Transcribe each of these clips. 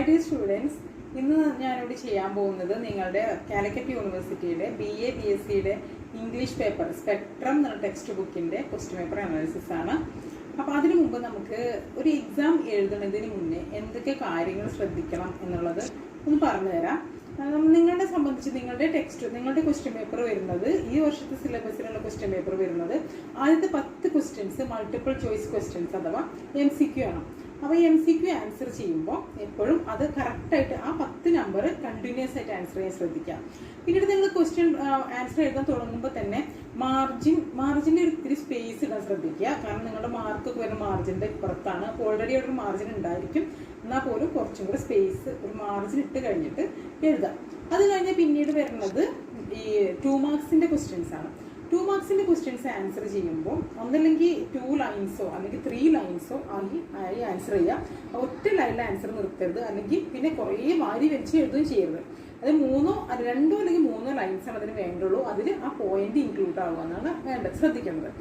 dear students, ഇന്ന് ഞാനിവിടെ ചെയ്യാൻ പോകുന്നത് നിങ്ങളുടെ കാലിക്കറ്റ് യൂണിവേഴ്സിറ്റിയുടെ BA BSc English paper spectrum എന്ന ടെക്സ്റ്റ് ബുക്കിൻ്റെ ക്വസ്റ്റ്യൻ പേപ്പർ അനാലിസിസ് ആണ്. അപ്പോൾ അതിനു മുമ്പ് നമുക്ക് ഒരു എക്സാം എഴുതുന്നതിന് മുന്നേ എന്തൊക്കെ കാര്യങ്ങൾ ശ്രദ്ധിക്കണം എന്നുള്ളത് ഒന്ന് പറഞ്ഞു തരാം. നിങ്ങളെ സംബന്ധിച്ച് നിങ്ങളുടെ ക്വസ്റ്റ്യൻ പേപ്പർ വരുന്നത് ഈ വർഷത്തെ സിലബസിലുള്ള ക്വസ്റ്റ്യൻ പേപ്പർ വരുന്നത് ആദ്യത്തെ 10 ക്വസ്റ്റ്യൻസ് മൾട്ടിപ്പിൾ ചോയ്സ് ക്വസ്റ്റ്യൻസ് അഥവാ MCQ ആണ്. അപ്പോൾ MCQ ആൻസർ ചെയ്യുമ്പോൾ എപ്പോഴും അത് കറക്റ്റായിട്ട് ആ 10 നമ്പർ കണ്ടിന്യൂസ് ആയിട്ട് ആൻസർ ചെയ്യാൻ ശ്രദ്ധിക്കുക. പിന്നീട് നിങ്ങൾ ക്വസ്റ്റ്യൻ ആൻസർ എഴുതാൻ തുടങ്ങുമ്പോൾ തന്നെ മാർജിൻ്റെ ഒത്തിരി സ്പേസ് ഇടാൻ ശ്രദ്ധിക്കുക. കാരണം നിങ്ങളുടെ മാർക്കൊക്കെ വരുന്ന മാർജിൻ്റെ ഇപ്പുറത്താണ്. അപ്പോൾ ഓൾറെഡി ഒരു മാർജിൻ ഉണ്ടായിരിക്കും, എന്നാൽ പോലും കുറച്ചും കൂടെ സ്പേസ് ഒരു മാർജിൻ ഇട്ട് കഴിഞ്ഞിട്ട് എഴുതാം. അത് കഴിഞ്ഞ് പിന്നീട് വരുന്നത് ഈ 2 മാർക്സിൻ്റെ ക്വസ്റ്റ്യൻസ് ആണ്. 2 മാർക്സിൻ്റെ ക്വസ്റ്റ്യൻസ് ആൻസർ ചെയ്യുമ്പോൾ ഒന്നല്ലെങ്കിൽ 2 ലൈൻസോ അല്ലെങ്കിൽ 3 ലൈൻസോ ആയി ആൻസർ ചെയ്യുക. ഒറ്റ ലൈനിൽ ആൻസർ നിർത്തരുത്, അല്ലെങ്കിൽ പിന്നെ കുറേ വാരി വെച്ച് എഴുതുകയും ചെയ്യരുത്. അത് 2 അല്ലെങ്കിൽ 3 ലൈൻസാണ് അതിന് വേണ്ടുള്ളൂ. അതിൽ ആ പോയിന്റ് ഇൻക്ലൂഡ് ആവുക എന്നാണ് ശ്രദ്ധിക്കേണ്ടത്.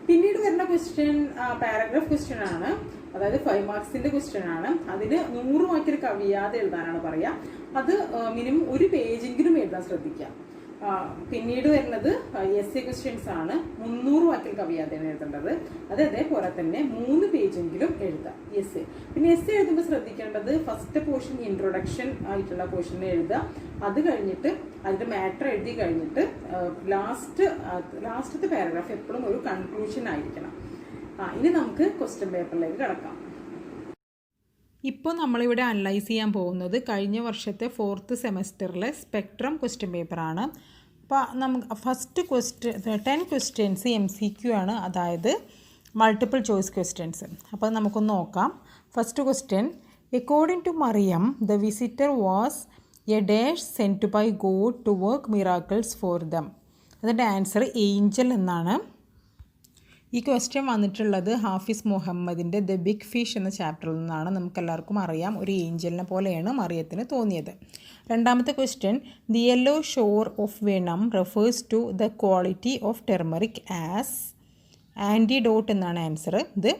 പിന്നീട് വരുന്ന ക്വസ്റ്റ്യൻ പാരഗ്രാഫ് ക്വസ്റ്റ്യൻ ആണ്, അതായത് 5 മാർക്സിൻ്റെ ക്വസ്റ്റ്യൻ ആണ്. അതിന് 100 വാക്കിൽ കവിയാതെ എഴുതാനാണ് പറയുക. അത് മിനിമം 1 പേജെങ്കിലും എഴുതാൻ ശ്രദ്ധിക്കുക. പിന്നീട് വരുന്നത് essay ക്വസ്റ്റ്യൻസ് ആണ്. 300 വാക്കിൽ കവിയാതെയാണ് എഴുതേണ്ടത്. അത് അതേപോലെ തന്നെ 3 പേജെങ്കിലും എഴുതാം essay. പിന്നെ essay എഴുതുമ്പോൾ ശ്രദ്ധിക്കേണ്ടത് ഫസ്റ്റ് പോർഷൻ ഇൻട്രൊഡക്ഷൻ ആയിട്ടുള്ള പോർഷൻ എഴുതുക. അത് കഴിഞ്ഞിട്ട് അതിൻ്റെ മാറ്റർ എഴുതി കഴിഞ്ഞിട്ട് ലാസ്റ്റത്തെ പാരഗ്രാഫ് എപ്പോഴും ഒരു കൺക്ലൂഷൻ ആയിരിക്കണം. ഇനി നമുക്ക് ക്വസ്റ്റ്യൻ പേപ്പറിലേക്ക് കിടക്കാം. ഇപ്പോൾ നമ്മളിവിടെ അനലൈസ് ചെയ്യാൻ പോകുന്നത് കഴിഞ്ഞ വർഷത്തെ 4th സെമസ്റ്ററിലെ സ്പെക്ട്രം ക്വസ്റ്റ്യൻ പേപ്പറാണ്. അപ്പോൾ നമുക്ക് ഫസ്റ്റ് 10 ക്വസ്റ്റ്യൻസ് MCQ ആണ്, അതായത് മൾട്ടിപ്പിൾ ചോയ്സ് ക്വസ്റ്റ്യൻസ്. അപ്പോൾ നമുക്കൊന്ന് നോക്കാം. First question, according to Mariam the visitor was a dash sent by God to work miracles for them. അതിൻ്റെ ആൻസർ ഏഞ്ചൽ എന്നാണ്. ഈ ക്വസ്റ്റ്യൻ വന്നിട്ടുള്ളത് ഹാഫിസ് മുഹമ്മദിൻ്റെ ദ ബിഗ് ഫിഷ് എന്ന ചാപ്റ്ററിൽ നിന്നാണ്. നമുക്കെല്ലാവർക്കും അറിയാം, ഒരു ഏഞ്ചലിനെ പോലെയാണ് മറിയത്തിന് തോന്നിയത്. രണ്ടാമത്തെ question, the yellow shore of venom refers to the quality of turmeric as antidote എന്നാണ് ആൻസർ. ഇത്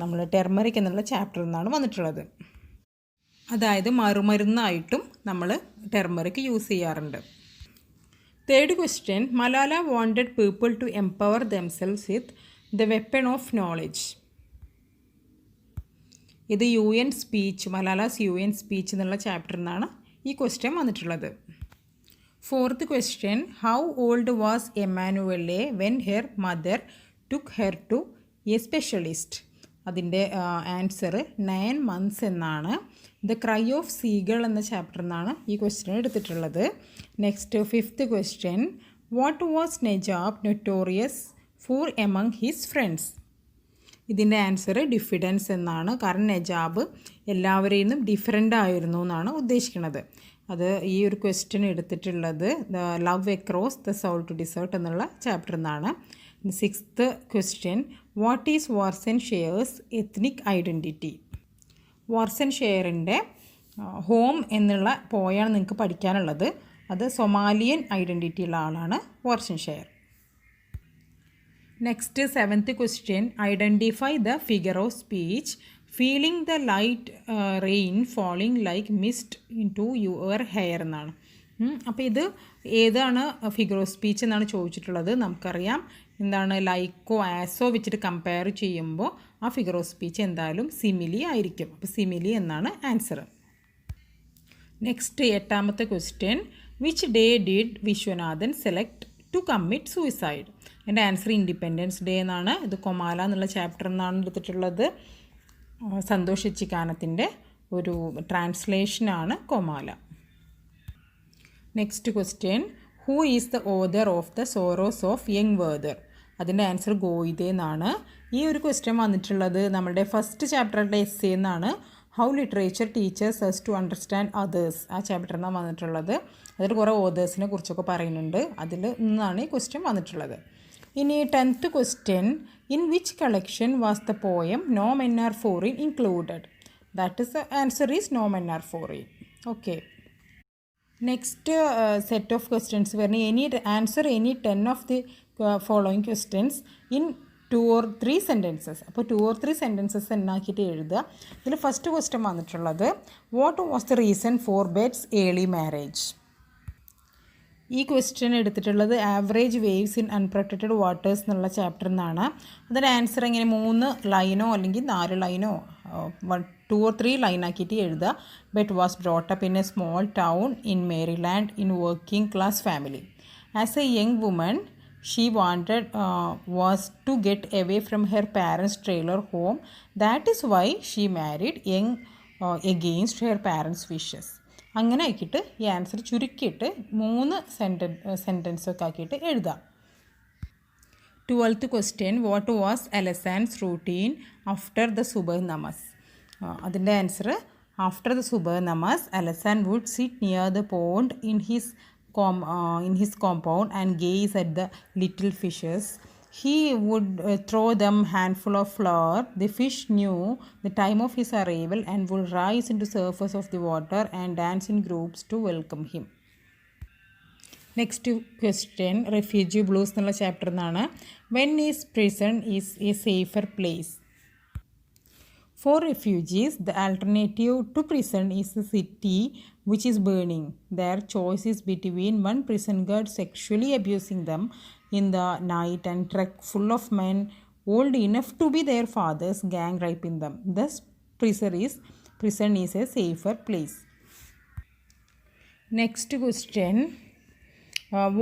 നമ്മൾ ടെർമറിക് എന്നുള്ള ചാപ്റ്ററിൽ നിന്നാണ് വന്നിട്ടുള്ളത്. അതായത് മറുമരുന്നായിട്ടും നമ്മൾ ടെർമറിക് യൂസ് ചെയ്യാറുണ്ട്. Third question, Malala wanted people to empower damsels with the weapon of knowledge. ഇത് UN speech, Malala's UN speech എന്നുള്ള ചാപ്റ്ററിൽ നിന്നാണ് ഈ ക്വസ്റ്റ്യൻ വന്നിട്ടുള്ളത്. Fourth question, how old was Emmanuelle when her mother took her to a specialist. അതിൻ്റെ answer 9 months എന്നാണ്. The cry of seagull എന്ന ചാപ്റ്ററിൽ നിന്നാണ് ഈ ക്വസ്റ്റ്യൻ എടുത്തിട്ടുള്ളത്. Next fifth question, what was Nejab notorious for among his friends. ഇതിൻ്റെ answer diffidence എന്നാണ്. കാരണം നെജാബ് എല്ലാവരെയും നിന്നും ഡിഫറെൻ്റ് ആയിരുന്നു എന്നാണ് ഉദ്ദേശിക്കുന്നത്. അത് ഈ ഒരു ക്വസ്റ്റ്യൻ എടുത്തിട്ടുള്ളത് the love across the soul to desert എന്നുള്ള ചാപ്റ്ററിൽ നിന്നാണ്. Sixth question, what is Warsan Shire's ethnic identity. Warsan ഷെയറിൻ്റെ ഹോം എന്നുള്ള പോയാണ് നിങ്ങൾക്ക് പഠിക്കാനുള്ളത്. അത് സൊമാലിയൻ ഐഡൻറ്റിറ്റി ഉള്ള ആളാണ് Warsan Shire. Next seventh question, identify the figure of speech feeling the light rain falling like mist into your hair എന്നാണ്. അപ്പോൾ ഇത് ഏതാണ് ഫിഗർ ഓഫ് സ്പീച്ച് എന്നാണ് ചോദിച്ചിട്ടുള്ളത്. നമുക്കറിയാം എന്താണ്, ലൈക്കോ ആസോ വെച്ചിട്ട് കമ്പയർ ചെയ്യുമ്പോൾ ആ ഫിഗർ ഓഫ് സ്പീച്ച് എന്തായാലും സിമിലി ആയിരിക്കും. അപ്പോൾ സിമിലി എന്നാണ് ആൻസർ. നെക്സ്റ്റ് എട്ടാമത്തെ question, which day did Viswanathan select to commit suicide. എൻ്റെ ആൻസർ ഇൻഡിപെൻഡൻസ് ഡേ എന്നാണ്. ഇത് കൊമാല എന്നുള്ള ചാപ്റ്ററിൽ നിന്നാണ് എടുത്തിട്ടുള്ളത്. സന്തോഷ് ചിക്കാനത്തിൻ്റെ ഒരു ട്രാൻസ്ലേഷനാണ് Komala. Next question, who is the author of the sorrows of young Werther. അതിൻ്റെ ആൻസർ ഗോയിദേ എന്നാണ്. ഈ ഒരു ക്വസ്റ്റ്യൻ വന്നിട്ടുള്ളത് നമ്മുടെ ഫസ്റ്റ് ചാപ്റ്ററിൻ്റെ essay എന്നാണ്. How literature teachers as to understand authors, ആ ചാപ്റ്ററിൽ നിന്നാണ് വന്നിട്ടുള്ളത്. അതിൽ കുറേ ഓതേഴ്സിനെ കുറിച്ചൊക്കെ പറയുന്നുണ്ട്. അതിൽ നിന്നാണ് ഈ ക്വസ്റ്റ്യൻ വന്നിട്ടുള്ളത്. ഇനി 10th question, in which collection was the poem no men are foreign included. That is the answer is no men are foreign. Okay. Next set of questions വരുന്നത്, answer any 10 of the following questions in 2 or 3 sentences. അപ്പോൾ 2 or 3 sentences എന്നാക്കിയിട്ട് എഴുതുക. ഇതിൽ first question വന്നിട്ടുള്ളത് what was the reason for Betz early marriage. ഈ question എടുത്തിട്ടുള്ളത് average waves in unprotected waters എന്നുള്ള ചാപ്റ്ററിൽ നിന്നാണ്. അതിൻ്റെ ആൻസർ ഇങ്ങനെ 3 ലൈനോ അല്ലെങ്കിൽ 4 ലൈനോ 2 or 3 ലൈനാക്കിയിട്ട് എഴുതുക. Bette was brought up in a small town in Maryland in working class family. As a young woman she wanted was to get away from her parents' trailer home. That is why she married young against her parents' wishes. അങ്ങനെ ആക്കിയിട്ട് ഈ answer ചുരുക്കിയിട്ട് 3 sentence ഒക്കെ ആക്കിയിട്ട് എഴുതാം. 12th question what was Alassane's routine after the subah namaz. അതിൻ്റെ answer after the subah namaz Alassane would sit near the pond in his compound and gaze at the little fishes. He would throw them handful of flour. The fish knew the time of his arrival and would rise into surface of the water and dance in groups to welcome him. Next question, refugee blues എന്നുള്ള chapter നിന്നാണ്. When is prison is a safer place? For refugees, the alternative to prison is a city which is burning. Their choice is between one prison guard sexually abusing them in the night and truck full of men old enough to be their fathers gang raping them. Thus, prison is a safer place. Next question.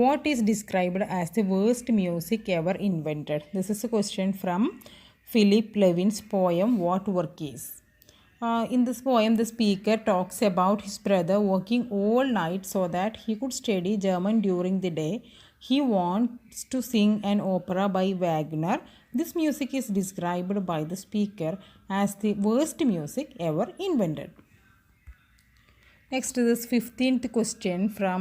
What is described as the worst music ever invented? This is a question from Philip Levin's poem What Work Is. In this poem, the speaker talks about his brother working all night so that he could study German during the day. He wants to sing an opera by Wagner. This music is described by the speaker as the worst music ever invented. Next is 15th question from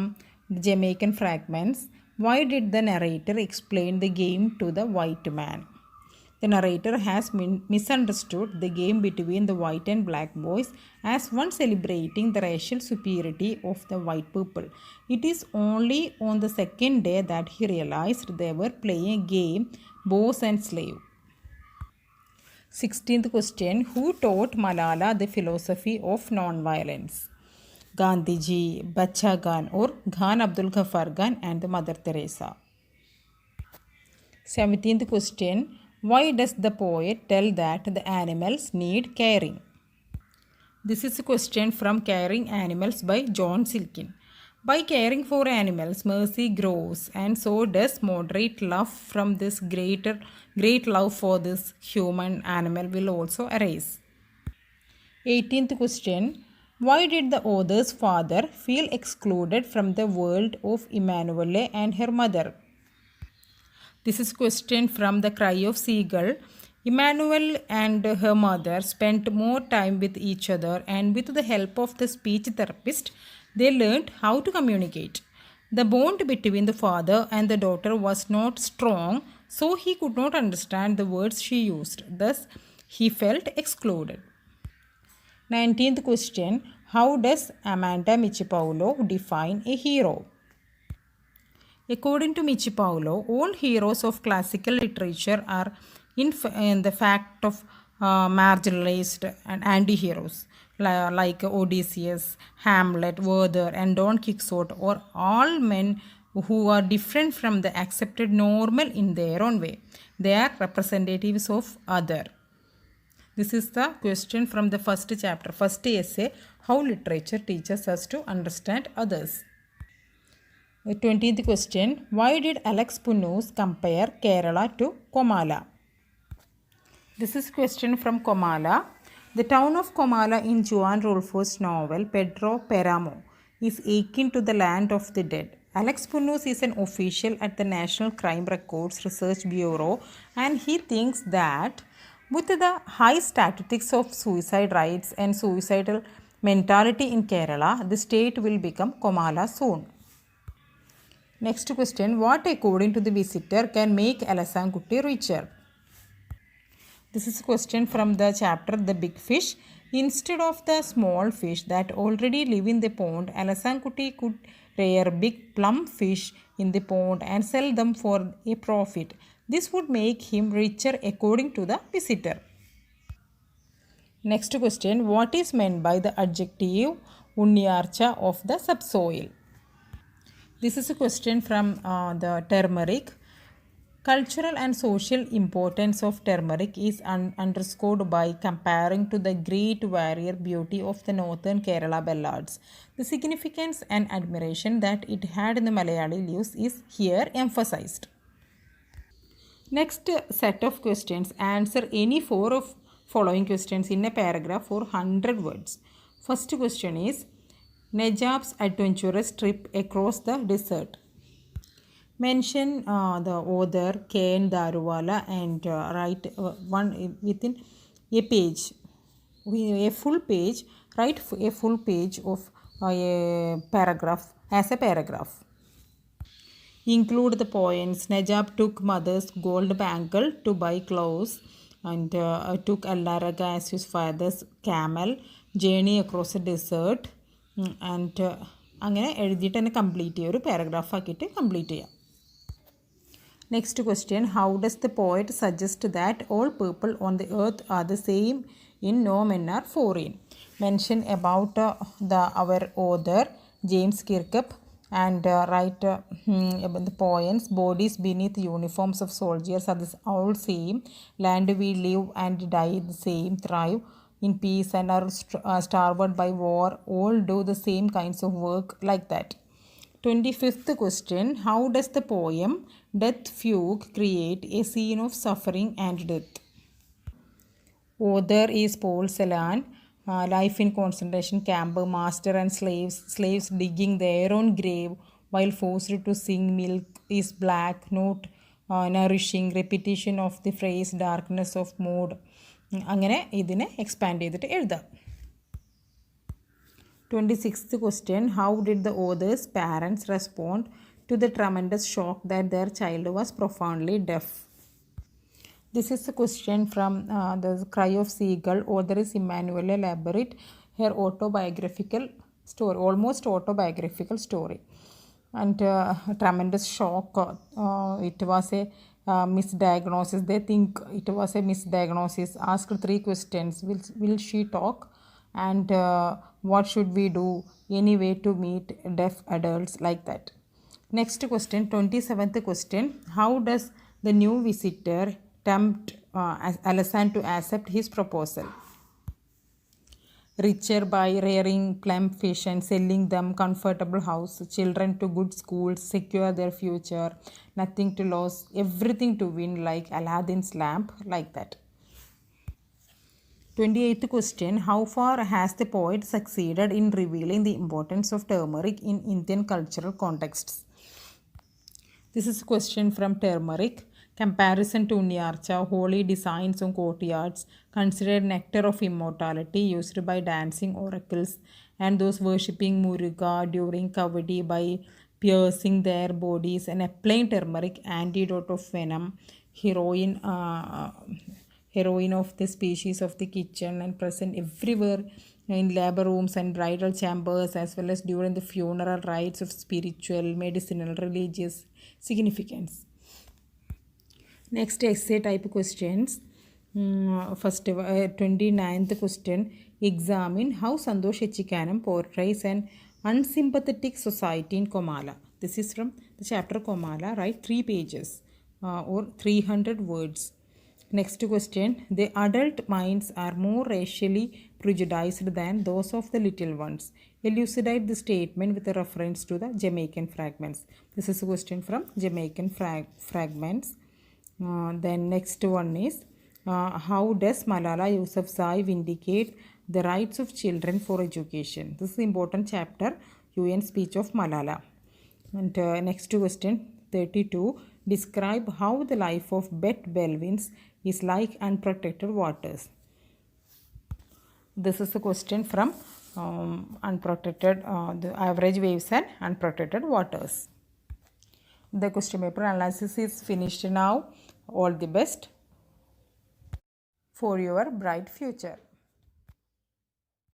Jamaican Fragments. Why did the narrator explain the game to the white man? The narrator has misunderstood the game between the white and black boys as one celebrating the racial superiority of the white people. It is only on the second day that he realized they were playing a game, boss and slave. 16th question. Who taught Malala the philosophy of non-violence? Gandhiji, Bacha Khan or Khan Abdul Ghaffar Khan and Mother Teresa. 17th question. Why does the poet tell that the animals need caring? This is a question from Caring Animals by John Silkin. By caring for animals, mercy grows, and so does moderate love from this great love for this human animal will also arise. 18th question. Why did the author's father feel excluded from the world of Emanuele and her mother? This is a question from The Cry of Seagull. Emmanuel and her mother spent more time with each other, and with the help of the speech therapist, they learned how to communicate. The bond between the father and the daughter was not strong, so he could not understand the words she used. Thus, he felt excluded. 19th question. How does Amanda Michi Paulo define a hero? According to Michi Paulo, all heroes of classical literature are in the fact of marginalized and anti-heroes like Odysseus, Hamlet, Werther and Don Quixote, or all men who are different from the accepted normal in their own way. They are representatives of other. This is the question from the first chapter, first essay, How Literature Teaches Us to Understand Others. The 20th question. Why did Alex Punnus compare Kerala to Komala? This is a question from Komala. The town of Komala in Juan Rulfo's novel Pedro Peramo is akin to the land of the dead. Alex Punnus is an official at the National Crime Records Research Bureau, and he thinks that with the high statistics of suicide rates and suicidal mentality in Kerala, the state will become Komala soon. Next question. What according to the visitor can make Alasankutti richer? This is a question from the chapter The Big Fish. Instead of the small fish that already live in the pond, Alasankutti could rear big plump fish in the pond and sell them for a profit. This would make him richer according to the visitor. Next question, what is meant by the adjective Unniyarcha of the subsoil? This is a question from the turmeric. Cultural and social importance of turmeric is underscored by comparing to the great warrior beauty of the northern Kerala ballads. The significance and admiration that it had in the Malayali lives is here emphasized. Next set of questions, answer any 4 of following questions in a paragraph for 100 words. First question is Najab's adventurous trip across the desert. Mention the author K.N. Daruwala and write one within a page, a full page. Write a full page of a paragraph as a paragraph. Include the points. Najab took mother's gold bangle to buy clothes and took Allaraga as his father's camel. Journey across the desert and അങ്ങനെ എഴുതിയിട്ട് തന്നെ complete ചെയ്യുക, ഒരു paragraph ആക്കിയിട്ട് complete ചെയ്യാം. Next question, how does the poet suggest that all people on the earth are the same in no manner foreign? Mention about our author James Kirkup and write the poems. Bodies beneath uniforms of soldiers are all same. Land we live and die the same. Thrive in peace and are starved by war. All do the same kinds of work, like that. 25th question, how does the poem Death Fugue create a scene of suffering and death? Author is Paul Celan. Life in concentration camp, master and slaves digging their own grave while forced to sing milk is black, not nourishing. Repetition of the phrase darkness of mood. അങ്ങനെ ഇതിനെ expand ചെയ്തിട്ട് എഴുതാം. 26th question, how did the author's parents respond to the tremendous shock that their child was profoundly deaf? This is a question from the Cry of Seagull. Author is Emmanuel Laborit. Her autobiographical story, almost autobiographical story. And tremendous shock. It was a misdiagnosis. They think it was a misdiagnosis. Asked 3 questions. Will she talk? And what should we do? Any way to meet deaf adults, like that. Next question, 27th question, how does the new visitor tempt Alasan to accept his proposal? Richer by rearing plump fish and selling them, comfortable house, children to good schools, secure their future, nothing to lose, everything to win, like Aladdin's lamp, like that. 28th question, how far has the poet succeeded in revealing the importance of turmeric in Indian cultural contexts? This is a question from turmeric. Comparison to Unniyarcha, holy designs on courtyards, considered nectar of immortality used by dancing oracles and those worshipping Muruga during Kavadi by piercing their bodies and applying turmeric, antidote of venom, heroine of the species of the kitchen and present everywhere in labor rooms and bridal chambers, as well as during the funeral rites of spiritual, medicinal, religious significance. Next essay type questions. First 29th question, examine how Santosh Echikanam portrays an unsympathetic society in Komala. This is from the chapter Komala. Write 3 pages or 300 words. Next question, the adult minds are more racially prejudiced than those of the little ones. Elucidate the statement with a reference to the Jamaican fragments. This is a question from Jamaican fragments. Then next one is, how does Malala Yousafzai vindicate the rights of children for education? This is an important chapter, UN speech of Malala. And next question, 32, describe how the life of Bet Belvins is like unprotected waters. This is a question from unprotected, the average waves and unprotected waters. The question paper analysis is finished now. All the best for your bright future.